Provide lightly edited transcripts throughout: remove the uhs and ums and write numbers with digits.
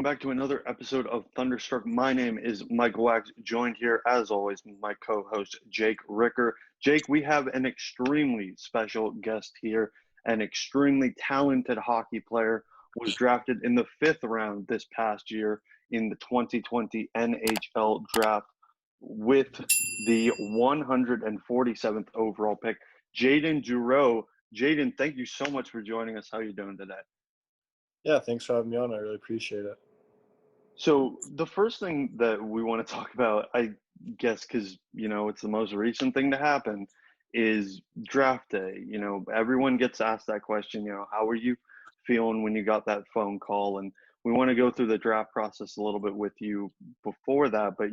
back to another episode of Thunderstruck. My name is Michael Wax, joined here, as always, my co-host, Jake Ricker. Jake, we have an extremely special guest here, an extremely talented hockey player, was drafted in the 5th round this past year in the 2020 NHL Draft with the 147th overall pick, Jaydon Dureau. Jaydon, thank you so much for joining us. How are you doing today? Yeah, thanks for having me on. I really appreciate it. So the first thing that we want to talk about, I guess, because, it's the most recent thing to happen, is draft day. Everyone gets asked that question, how are you feeling when you got that phone call? And we want to go through the draft process a little bit with you before that. But,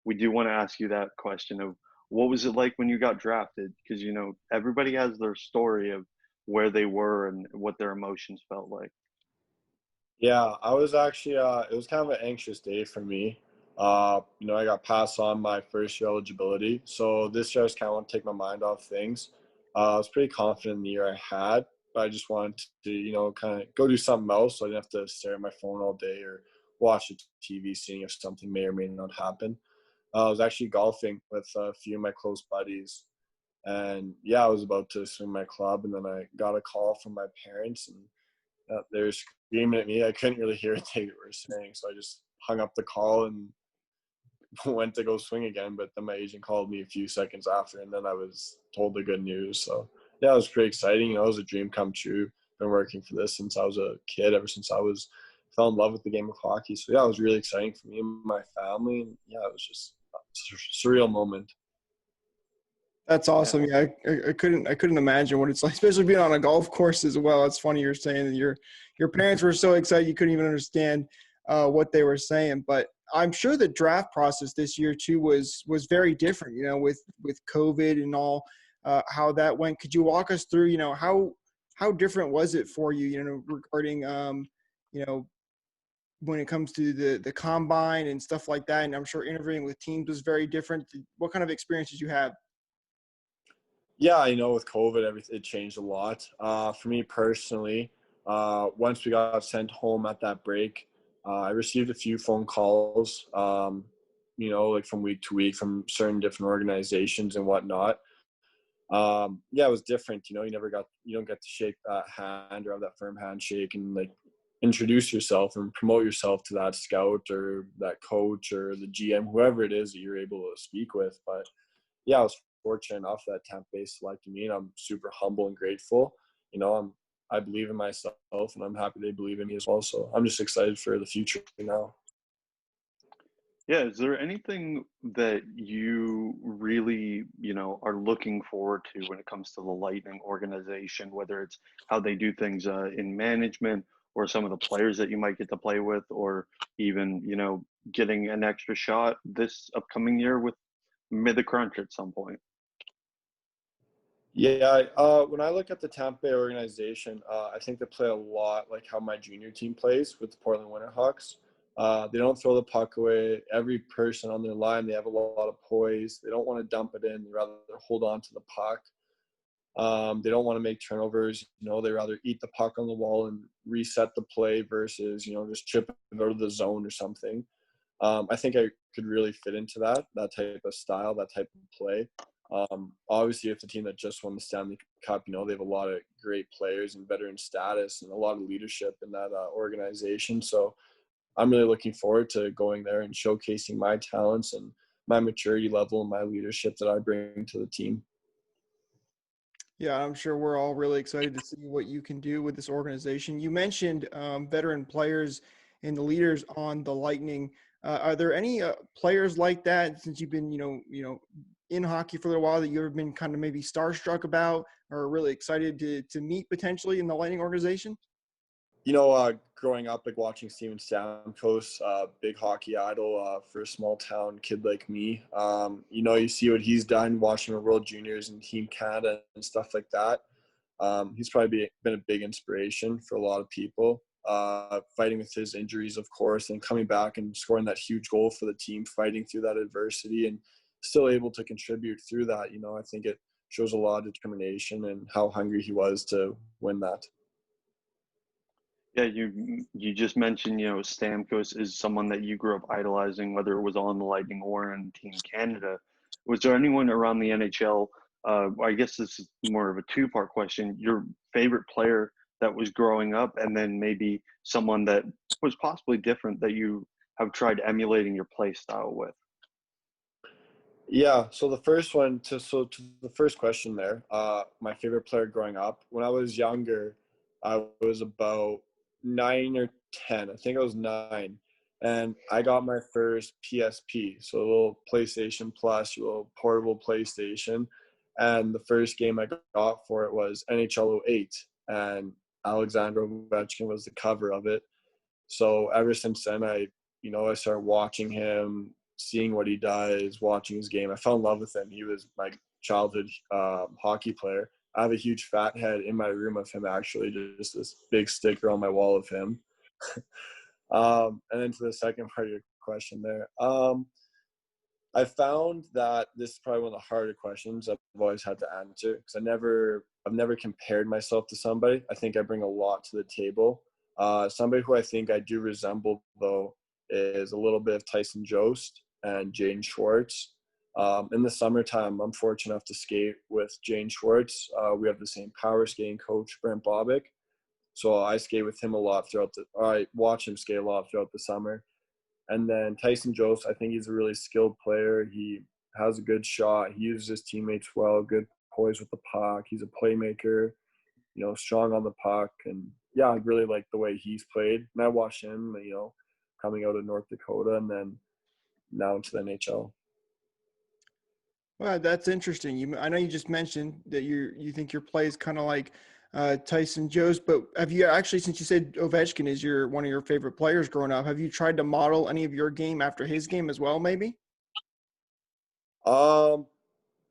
we do want to ask you that question of what was it like when you got drafted? Because, everybody has their story of where they were and what their emotions felt like. Yeah, I was actually, it was kind of an anxious day for me. I got passed on my first year eligibility. So this year I just kind of want to take my mind off things. I was pretty confident in the year I had, but I just wanted to, kind of go do something else so I didn't have to stare at my phone all day or watch the TV seeing if something may or may not happen. I was actually golfing with a few of my close buddies. And, yeah, I was about to swing my club, and then I got a call from my parents, and they were screaming at me. I couldn't really hear what they were saying, so I just hung up the call and went to go swing again. But then my agent called me a few seconds after, and then I was told the good news. So, yeah, it was pretty exciting. It was a dream come true. Been working for this since I was a kid, ever since I fell in love with the game of hockey. So, yeah, it was really exciting for me and my family. And, yeah, it was just a surreal moment. That's awesome. Yeah, I couldn't imagine what it's like, especially being on a golf course as well. It's funny you're saying that your parents were so excited you couldn't even understand what they were saying. But I'm sure the draft process this year too was very different. With COVID and all, how that went. Could you walk us through? How different was it for you? Regarding when it comes to the combine and stuff like that. And I'm sure interviewing with teams was very different. What kind of experience did you have? Yeah, with COVID, it changed a lot. For me personally, once we got sent home at that break, I received a few phone calls, like from week to week from certain different organizations and whatnot. Yeah, it was different. You don't get to shake that hand or have that firm handshake and like introduce yourself and promote yourself to that scout or that coach or the GM, whoever it is that you're able to speak with. But yeah, I was fortunate enough that Tampa Bay selected me, and I'm super humble and grateful. I believe in myself, and I'm happy they believe in me as well. So I'm just excited for the future now. Yeah, is there anything that you really, are looking forward to when it comes to the Lightning organization, whether it's how they do things in management or some of the players that you might get to play with, or even, getting an extra shot this upcoming year with mid the crunch at some point? Yeah, when I look at the Tampa Bay organization, I think they play a lot like how my junior team plays with the Portland Winterhawks. They don't throw the puck away. Every person on their line, they have a lot of poise. They don't want to dump it in. They rather hold on to the puck. They don't want to make turnovers. They rather eat the puck on the wall and reset the play versus, just chip it out of the zone or something. I think I could really fit into that type of style, that type of play. Obviously, it's a team that just won the Stanley Cup. They have a lot of great players and veteran status and a lot of leadership in that organization. So I'm really looking forward to going there and showcasing my talents and my maturity level and my leadership that I bring to the team. Yeah, I'm sure we're all really excited to see what you can do with this organization. You mentioned veteran players and the leaders on the Lightning. Are there any players like that since you've been, in hockey for a little while that you've been kind of maybe starstruck about or really excited to meet potentially in the Lightning organization? Growing up, like watching Steven Stamkos, big hockey idol for a small town kid like me. You see what he's done, watching the World Juniors and Team Canada and stuff like that. He's probably been a big inspiration for a lot of people. Fighting with his injuries, of course, and coming back and scoring that huge goal for the team, fighting through that adversity and still able to contribute through that. I think it shows a lot of determination and how hungry he was to win that. Yeah, you just mentioned, Stamkos is someone that you grew up idolizing, whether it was on the Lightning or in Team Canada. Was there anyone around the NHL? I guess this is more of a two-part question. Your favorite player that was growing up, and then maybe someone that was possibly different that you have tried emulating your play style with. Yeah, so to the first question there, my favorite player growing up, when I was younger, I was about 9 or 10. I think I was 9. And I got my first PSP, so a little PlayStation Plus, a little portable PlayStation. And the first game I got for it was NHL '08, and Alexander Ovechkin was the cover of it. So ever since then, I started watching him, seeing what he does, watching his game. I fell in love with him. He was my childhood hockey player. I have a huge fat head in my room of him, actually, just this big sticker on my wall of him. And then to the second part of your question there, I found that this is probably one of the harder questions I've always had to answer, because I've never compared myself to somebody. I think I bring a lot to the table. Somebody who I think I do resemble, though, is a little bit of Tyson Jost and Jane Schwartz. In the summertime, I'm fortunate enough to skate with Jane Schwartz. We have the same power skating coach, Brent Bobick. So I skate with him a lot I watch him skate a lot throughout the summer. And then Tyson Jost, I think he's a really skilled player. He has a good shot. He uses his teammates well, good poise with the puck. He's a playmaker, strong on the puck. And yeah, I really like the way he's played. And I watched him, coming out of North Dakota and then now into the NHL. Well, that's interesting. I know you just mentioned that you think your play is kind of like Tyson Joe's, but have you actually, since you said Ovechkin is one of your favorite players growing up, have you tried to model any of your game after his game as well, maybe? Um,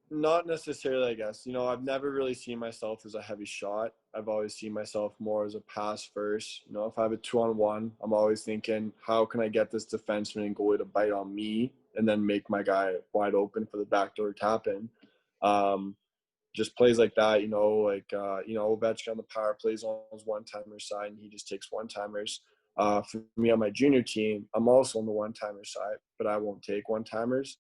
Not necessarily, I guess. I've never really seen myself as a heavy shot. I've always seen myself more as a pass first. If I have a 2-on-1, I'm always thinking, how can I get this defenseman and goalie to bite on me and then make my guy wide open for the backdoor tap in. Just plays like that, Ovechkin on the power plays on his one-timer side, and he just takes one-timers. For me on my junior team, I'm also on the one-timer side, but I won't take one-timers.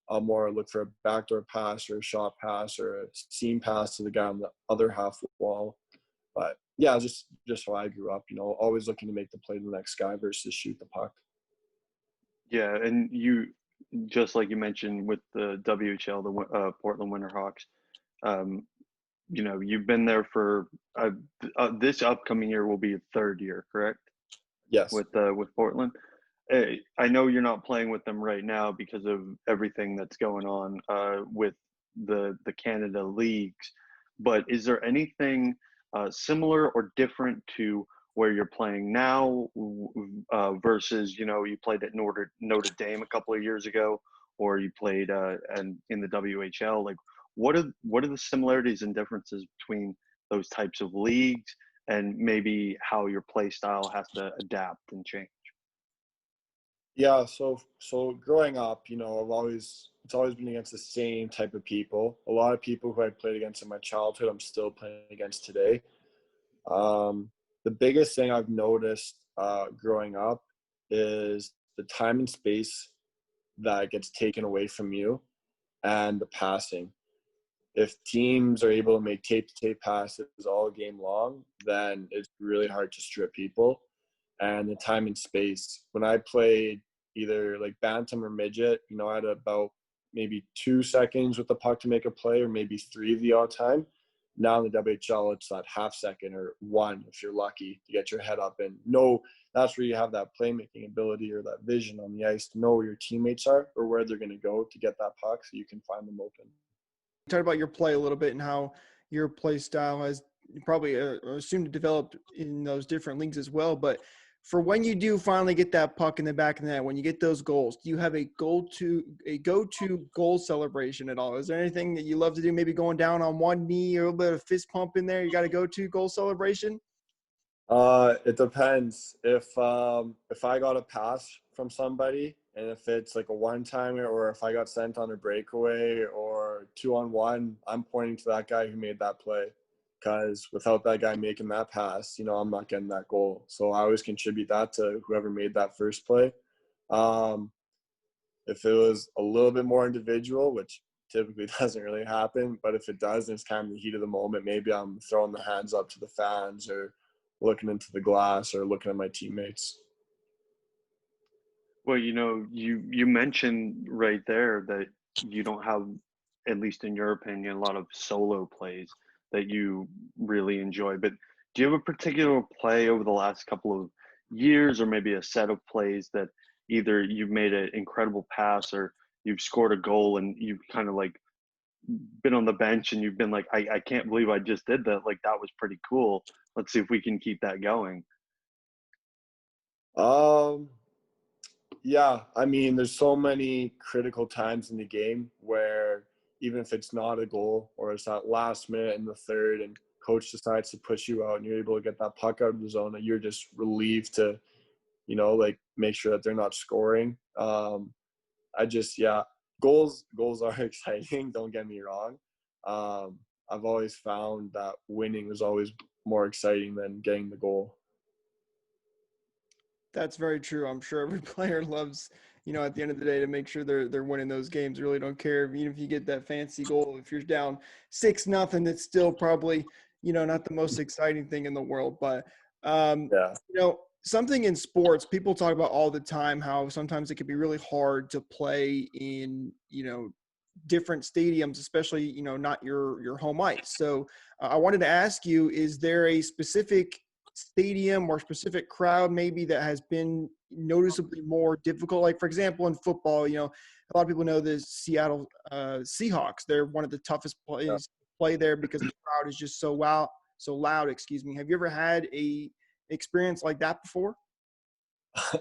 I'll more look for a backdoor pass or a shot pass or a seam pass to the guy on the other half wall. But yeah, just how I grew up, always looking to make the play to the next guy versus shoot the puck. Yeah, and just like you mentioned with the WHL, the Portland Winterhawks, um, you've been there for this upcoming year will be a third year, correct? Yes. With Portland. I know you're not playing with them right now because of everything that's going on with the Canada leagues, but is there anything similar or different to where you're playing now versus you played at Notre Dame a couple of years ago, or you played and in the WHL? Like, what are the similarities and differences between those types of leagues, and maybe how your play style has to adapt and change? Yeah, so growing up, it's always been against the same type of people. A lot of people who I played against in my childhood, I'm still playing against today. The biggest thing I've noticed growing up is the time and space that gets taken away from you and the passing. If teams are able to make tape-to-tape passes all game long, then it's really hard to strip people. And the time and space. When I played either like bantam or midget, I had about maybe 2 seconds with the puck to make a play, or maybe 3 of the odd time. Now in the WHL, it's that half second or 1 if you're lucky to get your head up and know that's where you have that playmaking ability or that vision on the ice to know where your teammates are or where they're going to go to get that puck so you can find them open. Talk about your play a little bit and how your play style has probably assumed to develop in those different leagues as well. But for when you do finally get that puck in the back of the net, when you get those goals, do you have a go-to goal celebration at all? Is there anything that you love to do? Maybe going down on one knee or a little bit of fist pump in there. You got a go-to goal celebration? It depends. If I got a pass from somebody and if it's like a one-timer or if I got sent on a breakaway or 2-on-1, I'm pointing to that guy who made that play. because without that guy making that pass, I'm not getting that goal. So I always contribute that to whoever made that first play. If it was a little bit more individual, which typically doesn't really happen, but if it does, and it's kind of the heat of the moment, maybe I'm throwing the hands up to the fans or looking into the glass or looking at my teammates. Well, you mentioned right there that you don't have, at least in your opinion, a lot of solo plays that you really enjoy. But do you have a particular play over the last couple of years, or maybe a set of plays that either you've made an incredible pass or you've scored a goal and you've kind of like been on the bench and you've been like, I can't believe I just did that. Like, that was pretty cool. Let's see if we can keep that going. Yeah, I mean, there's so many critical times in the game where even if it's not a goal or it's that last minute in the third and coach decides to push you out and you're able to get that puck out of the zone, that you're just relieved to, like make sure that they're not scoring. Goals are exciting. Don't get me wrong. I've always found that winning is always more exciting than getting the goal. That's very true. I'm sure every player loves, at the end of the day to make sure they're winning those games. Really don't care even if you get that fancy goal. If you're down 6-0, it's still probably, not the most exciting thing in the world. But Yeah. Something in sports, people talk about all the time how sometimes it can be really hard to play in, different stadiums, especially, not your home ice. So I wanted to ask you, is there a specific stadium or specific crowd maybe that has been noticeably more difficult? Like, for example, in football, a lot of people know the Seattle Seahawks. They're one of the toughest plays to play there because the crowd is just so loud. Have you ever had a experience like that before?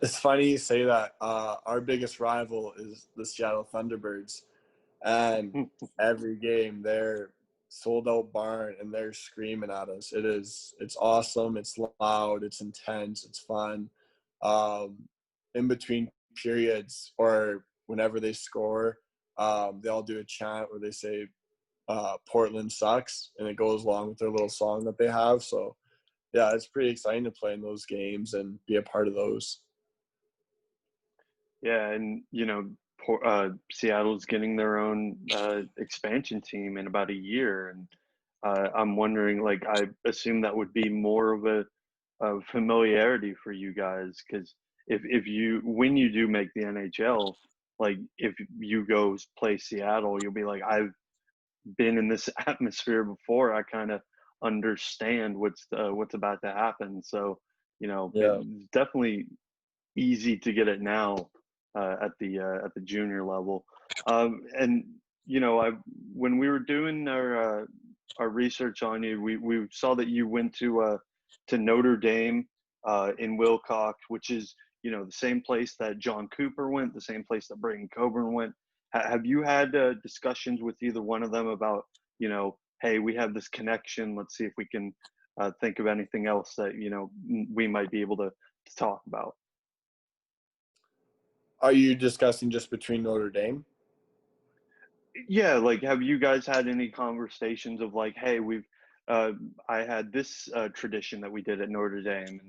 It's funny you say that. Our biggest rival is the Seattle Thunderbirds, and every game they're sold out barn and they're screaming at us. It's awesome. It's loud. It's intense. It's fun. In between periods or whenever they score, they all do a chant where they say Portland sucks, and it goes along with their little song that they have. So yeah, it's pretty exciting to play in those games and be a part of those. Yeah, and Seattle's getting their own expansion team in about a year, and I'm wondering, like, I assume that would be more of a familiarity for you guys, because if you when you do make the NHL, like if you go play Seattle, you'll be like, I've been in this atmosphere before. I kind of understand what's about to happen. So Yeah. it's definitely easy to get it now at the junior level. And I when we were doing our research on you, we saw that you went to Notre Dame in Wilcox, which is the same place that John Cooper went, the same place that Brayden Coburn went. Have you had discussions with either one of them about hey, we have this connection. Let's see if we can think of anything else that we might be able to talk about. Are you discussing just between Notre Dame? Yeah, like, have you guys had any conversations of like, hey, I had this tradition that we did at Notre Dame,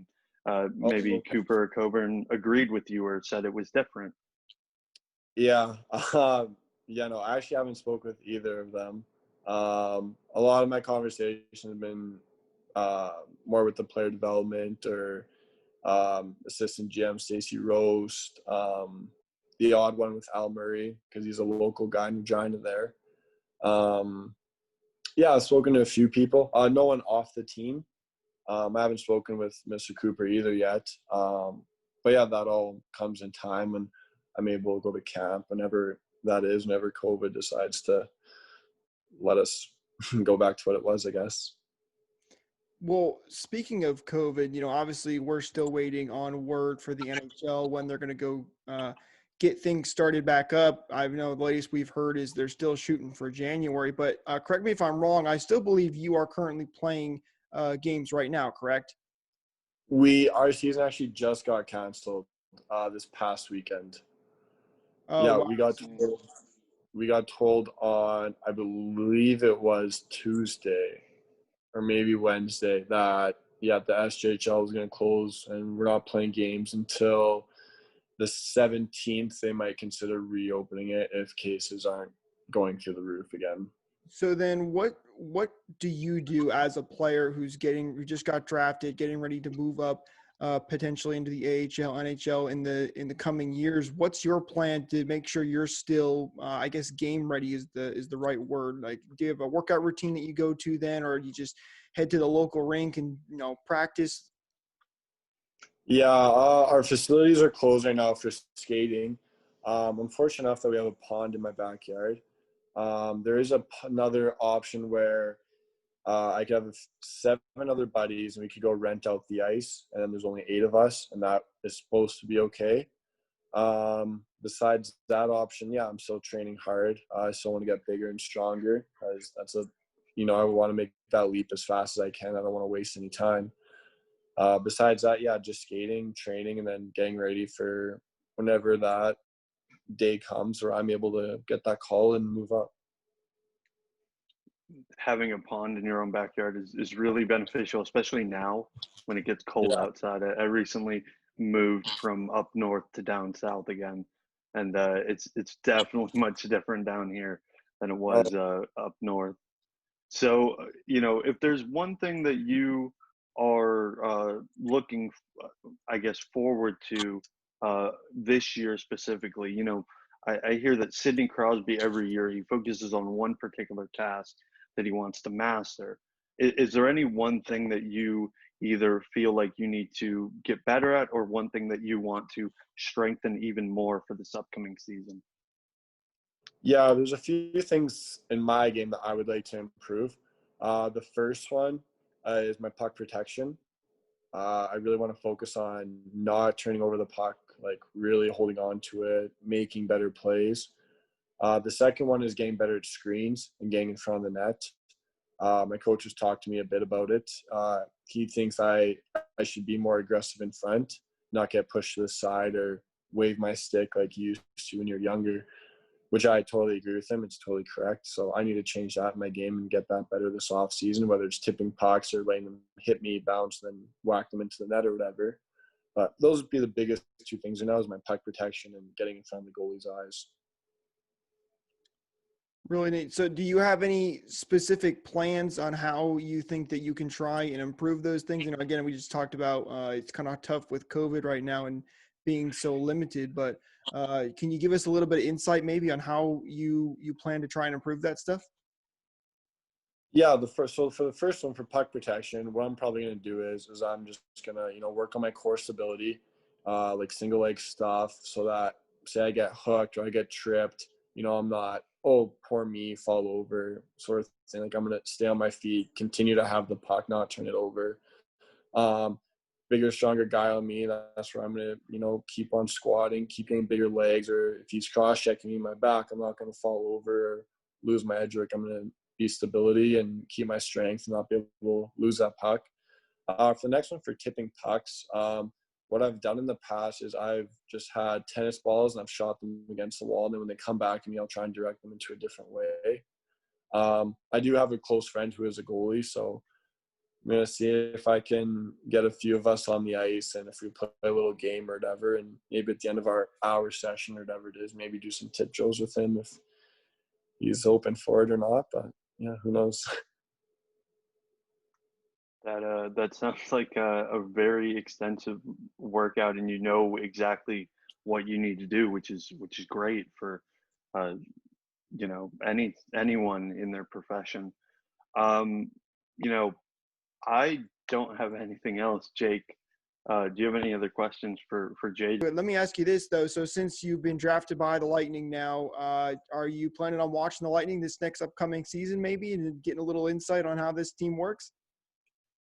and maybe Okay. Cooper or Coburn agreed with you or said it was different? Yeah. No, I actually haven't spoken with either of them. A lot of my conversations have been more with the player development or assistant GM Stacey Roast, the odd one with Al Murray because he's a local guy in Regina there. I've spoken to a few people. No one off the team. I haven't spoken with Mr. Cooper either yet. But yeah, that all comes in time, and I'm able to go to camp whenever COVID decides to let us go back to what it was, I guess. Well, speaking of COVID, obviously we're still waiting on word for the NHL when they're going to go get things started back up. I know the latest we've heard is they're still shooting for January, but correct me if I'm wrong. I still believe you are currently playing games right now, correct? Our season actually just got canceled this past weekend. Oh, Yeah, wow. we got told on, I believe it was Tuesday or maybe Wednesday that the SJHL is going to close and we're not playing games until the 17th. They might consider reopening it if cases aren't going through the roof again. So then what do you do as a player who just got drafted, getting ready to move up potentially into the AHL, NHL in the coming years? What's your plan to make sure you're still I guess game ready is the right word? Like, do you have a workout routine that you go to then, or do you just head to the local rink and practice? Yeah, our facilities are closed right now for skating. I'm fortunate enough that we have a pond in my backyard. There is another option where I could have 7 other buddies and we could go rent out the ice, and then there's only 8 of us, and that is supposed to be okay. Besides that option, yeah, I'm still training hard. I still want to get bigger and stronger, because that's I want to make that leap as fast as I can. I don't want to waste any time. Besides that, yeah, just skating, training, and then getting ready for whenever that day comes where I'm able to get that call and move up. Having a pond in your own backyard is really beneficial, especially now when it gets cold outside. I recently moved from up north to down south again, and it's definitely much different down here than it was up north. So, if there's one thing that you are looking, I guess, forward to this year specifically, I hear that Sidney Crosby every year, he focuses on one particular task that he wants to master. Is there any one thing that you either feel like you need to get better at, or one thing that you want to strengthen even more for this upcoming season? Yeah, there's a few things in my game that I would like to improve. The first one is my puck protection. I really want to focus on not turning over the puck, like really holding on to it, making better plays. The second one is getting better at screens and getting in front of the net. My coach has talked to me a bit about it. He thinks I should be more aggressive in front, not get pushed to the side or wave my stick like you used to when you're younger, which I totally agree with him. It's totally correct. So I need to change that in my game and get that better this off season, whether it's tipping pucks or letting them hit me, bounce, then whack them into the net or whatever. But those would be the biggest 2 things right now, is my puck protection and getting in front of the goalie's eyes. Really neat. So do you have any specific plans on how you think that you can try and improve those things? Again, we just talked about it's kind of tough with COVID right now and being so limited, but can you give us a little bit of insight maybe on how you plan to try and improve that stuff? Yeah, so for the first one, for puck protection, what I'm probably going to do is I'm just going to, work on my core stability, like single leg stuff, so that say I get hooked or I get tripped, I'm not, oh, poor me, fall over sort of thing. Like, I'm going to stay on my feet, continue to have the puck, not turn it over. Bigger, stronger guy on me, that's where I'm going to, keep on squatting, keep getting bigger legs, or if he's cross-checking me in my back, I'm not going to fall over or lose my edge. Like, I'm going to be stability and keep my strength and not be able to lose that puck. For the next one, for tipping pucks, what I've done in the past is I've just had tennis balls and I've shot them against the wall, and then when they come back to me, I'll try and direct them into a different way. I do have a close friend who is a goalie, so I'm going to see if I can get a few of us on the ice, and if we play a little game or whatever, and maybe at the end of our hour session or whatever it is, maybe do some tip drills with him if he's open for it or not. But yeah, who knows? That sounds like a very extensive workout, and you know exactly what you need to do, which is great for anyone in their profession. Um, you know, I don't have anything else, Jake. Do you have any other questions for Jade? Let me ask you this though. So since you've been drafted by the Lightning now, are you planning on watching the Lightning this next upcoming season maybe, and getting a little insight on how this team works?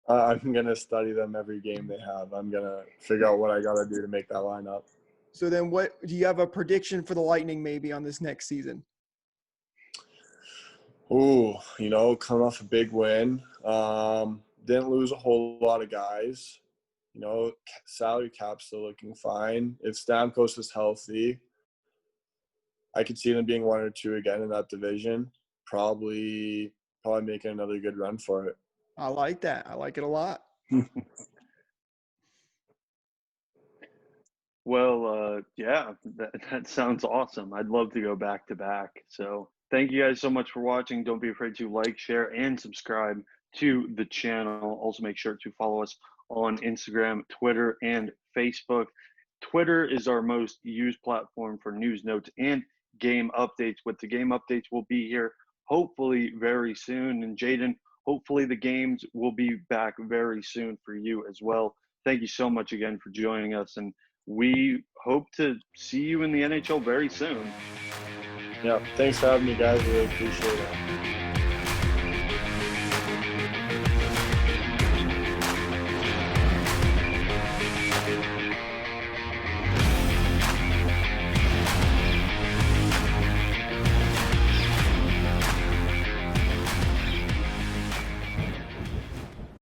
I'm going to study them every game they have. I'm going to figure out what I got to do to make that lineup. So then what do you have a prediction for the Lightning maybe on this next season? Ooh, coming off a big win. Didn't lose a whole lot of guys. Salary cap's still looking fine. If Stamkos is healthy, I could see them being 1 or 2 again in that division. Probably making another good run for it. I like that. I like it a lot. Well, yeah, that sounds awesome. I'd love to go back to back. So thank you guys so much for watching. Don't be afraid to like, share, and subscribe to the channel. Also, make sure to follow us on Instagram, Twitter, and Facebook. Twitter is our most used platform for news, notes, and game updates. With the game updates, we'll be here hopefully very soon. And Jaydon, hopefully the games will be back very soon for you as well. Thank you so much again for joining us, and we hope to see you in the NHL very soon. Yeah, thanks for having me, guys. Really appreciate it.